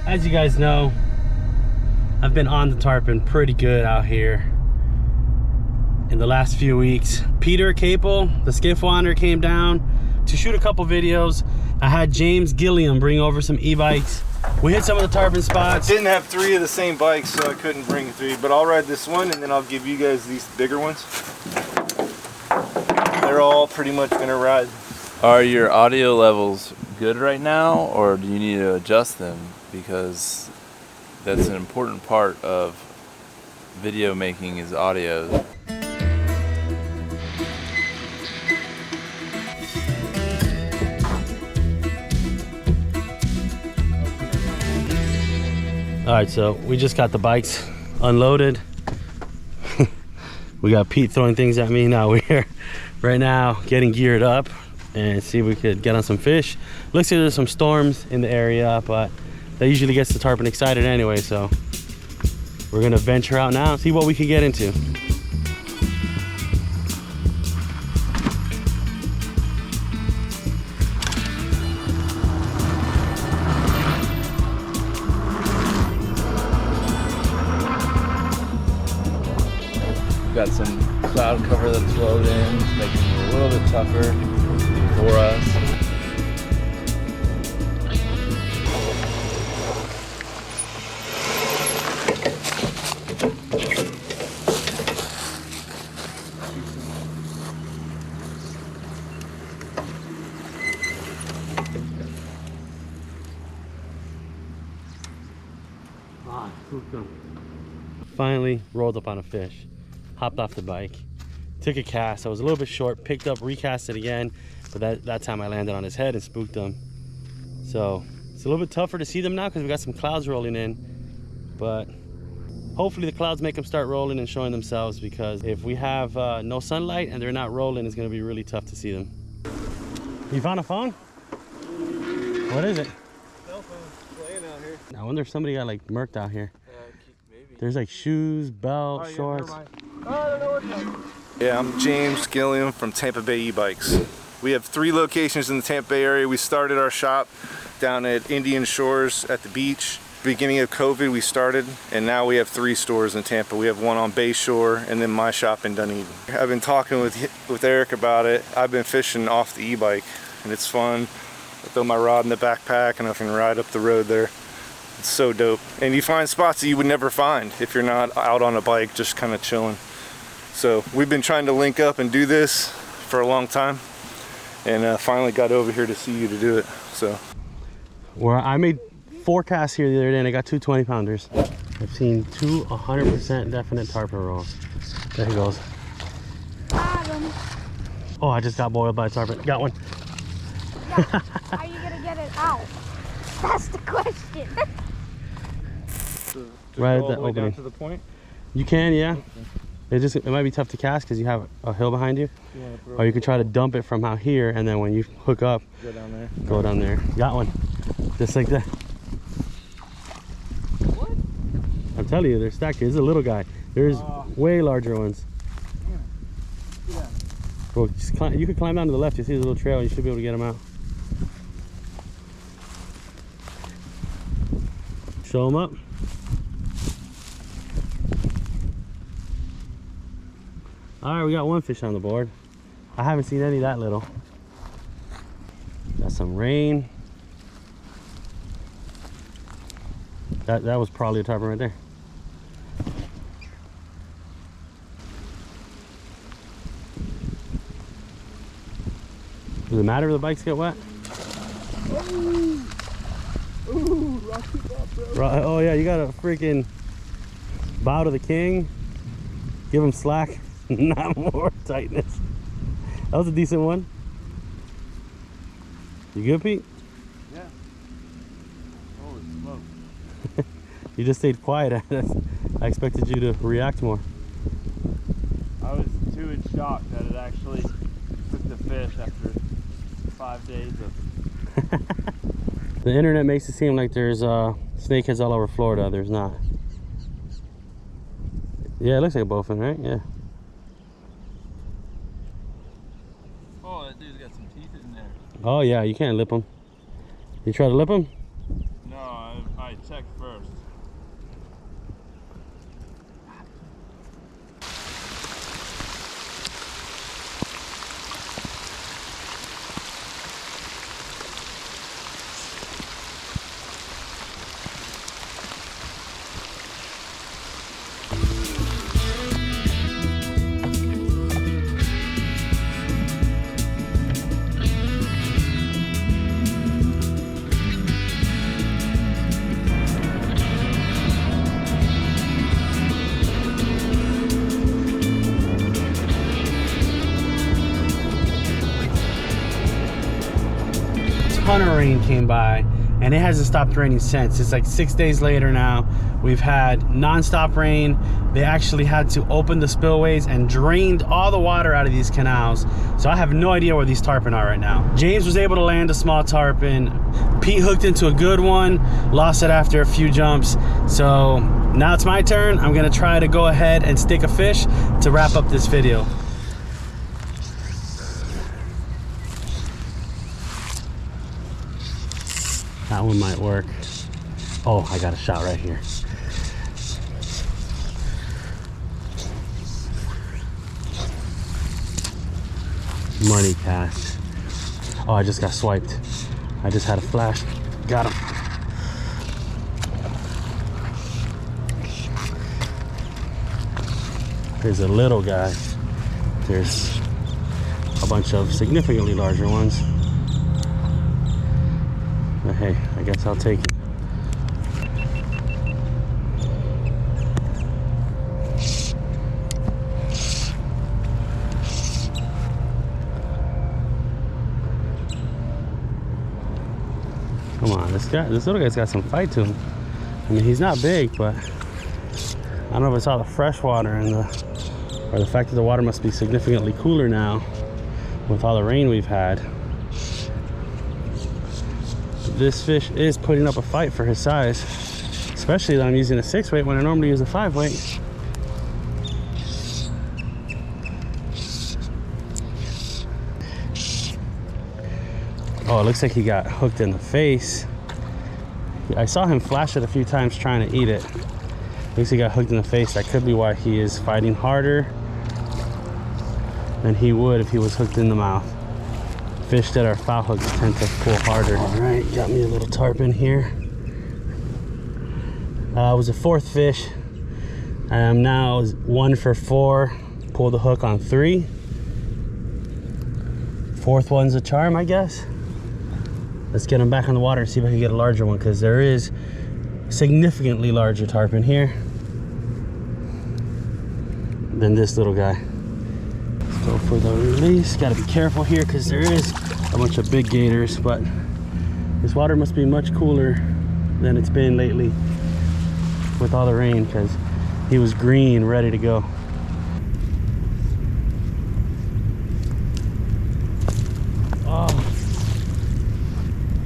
As you guys know, I've been on the tarpon pretty good out here in the last few weeks. Peter Capel, the TheSkiffWanderer, came down to shoot a couple videos. I had James Gillian bring over some e-bikes. We hit some of the tarpon spots. I didn't have 3 of the same bikes, so I couldn't bring 3, but I'll ride this one and then I'll give you guys these bigger ones. They're all pretty much gonna ride. Are your audio levels good right now, or do you need to adjust them? Because that's an important part of video making is audio. All right, so we just got the bikes unloaded. We got Pete throwing things at me. Now we're right now getting geared up and see if we could get on some fish. Looks like there's some storms in the area, but that usually gets the tarpon excited anyway, so we're gonna venture out now and see what we can get into. We've got some cloud cover that's flowed in, making it a little bit tougher for us. Finally rolled up on a fish, hopped off the bike, took a cast. I was a little bit short, picked up, recast it again, but that time I landed on his head and spooked him. So it's a little bit tougher to see them now because we got some clouds rolling in, but hopefully the clouds make them start rolling and showing themselves, because if we have no sunlight and they're not rolling, it's going to be really tough to see them. You found a phone? What is it? Cell phone playing out here. I wonder if somebody got like murked out here. Maybe. There's like shoes, belt, Oh, yeah, shorts. I don't know what. Yeah, I'm James Gillian from Tampa Bay eBikes. We have 3 locations in the Tampa Bay area. We started our shop down at Indian Shores at the beach. Beginning of COVID we started, and now we have 3 stores in Tampa. We have one on Bay Shore and then my shop in Dunedin. I've been talking with Eric about it. I've been fishing off the e-bike and it's fun. I throw my rod in the backpack and I can ride up the road there. It's so dope. And you find spots that you would never find if you're not out on a bike just kind of chilling. So we've been trying to link up and do this for a long time, and finally got over here to see you to do it. So Where I made 4 casts here the other day and I got 2 20-pounders. I've seen 2 100% definite tarpon rolls. There he goes. Oh, I just got boiled by a tarpon. Got one. Yeah. How are you gonna get it out? That's the question. Right at the opening. down to the point. You can, yeah. Okay. It might be tough to cast because you have a hill behind you. Or you can try to dump it from out here, and then when you hook up, Go down there. go down there. Got one. Just like that. What? I'm telling you, they're stacked here. This is a little guy. There's way larger ones. Yeah. Well, just you could climb down to the left. You see the little trail. You should be able to get them out. Show them up. All right, we got 1 fish on the board. I haven't seen any that little. Got some rain. That was probably a tarpon right there. Does it matter if the bikes get wet? Ooh, rocky up, bro. Oh yeah, you got a freaking bow to the king. Give him slack, not more tightness. That was a decent one. You good, Pete? Yeah. Holy smoke. You just stayed quiet. I expected you to react more. I was too in shock that it actually took the fish after 5 days of... The internet makes it seem like there's snakeheads all over Florida. There's not. Yeah, it looks like a bowfin, right? Yeah. Oh, that dude's got some teeth in there. Oh yeah, you can't lip them. You try to lip them? No, I checked ton of rain came by, and it hasn't stopped raining since. It's like 6 days later now. We've had non-stop rain. They actually had to open the spillways and drained all the water out of these canals. So I have no idea where these tarpon are right now. James was able to land a small tarpon. Pete hooked into a good one, lost it after a few jumps. So now it's my turn. I'm gonna try to go ahead and stick a fish to wrap up this video. That one might work. Oh, I got a shot right here. Money cast. Oh, I just got swiped. I just had a flash. Got him. There's a little guy. There's a bunch of significantly larger ones. But hey, I guess I'll take it. Come on, this little guy's got some fight to him. I mean, he's not big, but I don't know if it's all the fresh water and or the fact that the water must be significantly cooler now with all the rain we've had. This fish is putting up a fight for his size, especially that I'm using a 6-weight when I normally use a 5-weight. Oh, it looks like he got hooked in the face. I saw him flash it a few times trying to eat it. Looks like he got hooked in the face. That could be why he is fighting harder than he would if he was hooked in the mouth. Fish that are foul hooked tend to pull harder. All right, got me a little tarpon here. It was a 4th fish. I am now 1 for 4. Pull the hook on 3. 4th one's a charm, I guess. Let's get him back on the water and see if I can get a larger one, because there is significantly larger tarpon here than this little guy. Let's go for the release. Got to be careful here because there is a bunch of big gators, but this water must be much cooler than it's been lately with all the rain, because he was green, ready to go.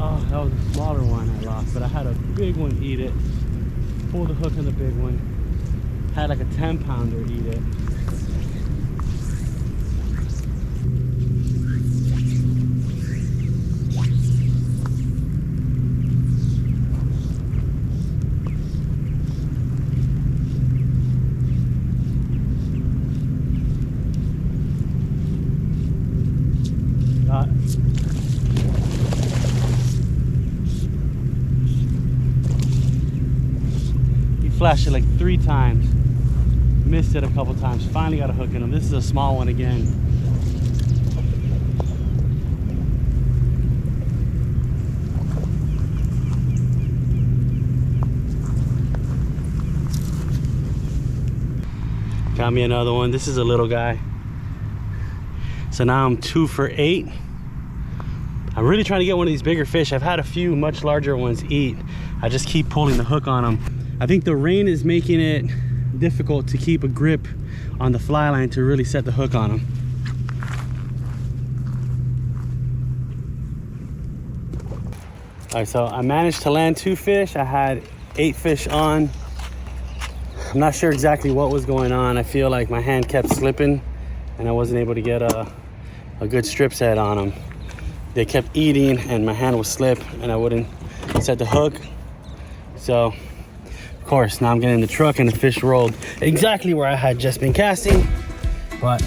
Oh, that was a smaller one I lost, but I had a big one eat it. Pulled the hook on the big one. Had like a 10-pounder eat it. Flashed it like 3 times, missed it a couple times, finally got a hook in him. This is a small one again. Got me another one. This is a little guy. So now I'm 2 for 8. I'm really trying to get one of these bigger fish. I've had a few much larger ones eat. I just keep pulling the hook on them. I think the rain is making it difficult to keep a grip on the fly line to really set the hook on them. All right, so I managed to land 2 fish. I had 8 fish on. I'm not sure exactly what was going on. I feel like my hand kept slipping and I wasn't able to get a good strip set on them. They kept eating and my hand would slip and I wouldn't set the hook. So, of course, now I'm getting in the truck and the fish rolled exactly where I had just been casting. But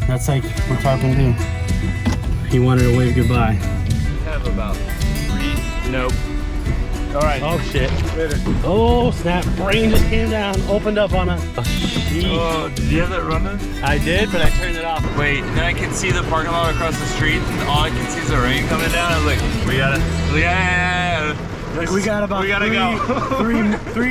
that's like what tarpon do. He wanted to wave goodbye. We have about 3. Nope. All right. Oh shit. Later. Oh snap. Rain just came down, opened up on us. Oh, did you have that running? I did, but I turned it off. Wait, and then I can see the parking lot across the street, and all I can see is the rain coming down. I was like, we gotta, yeah. We got about we gotta go.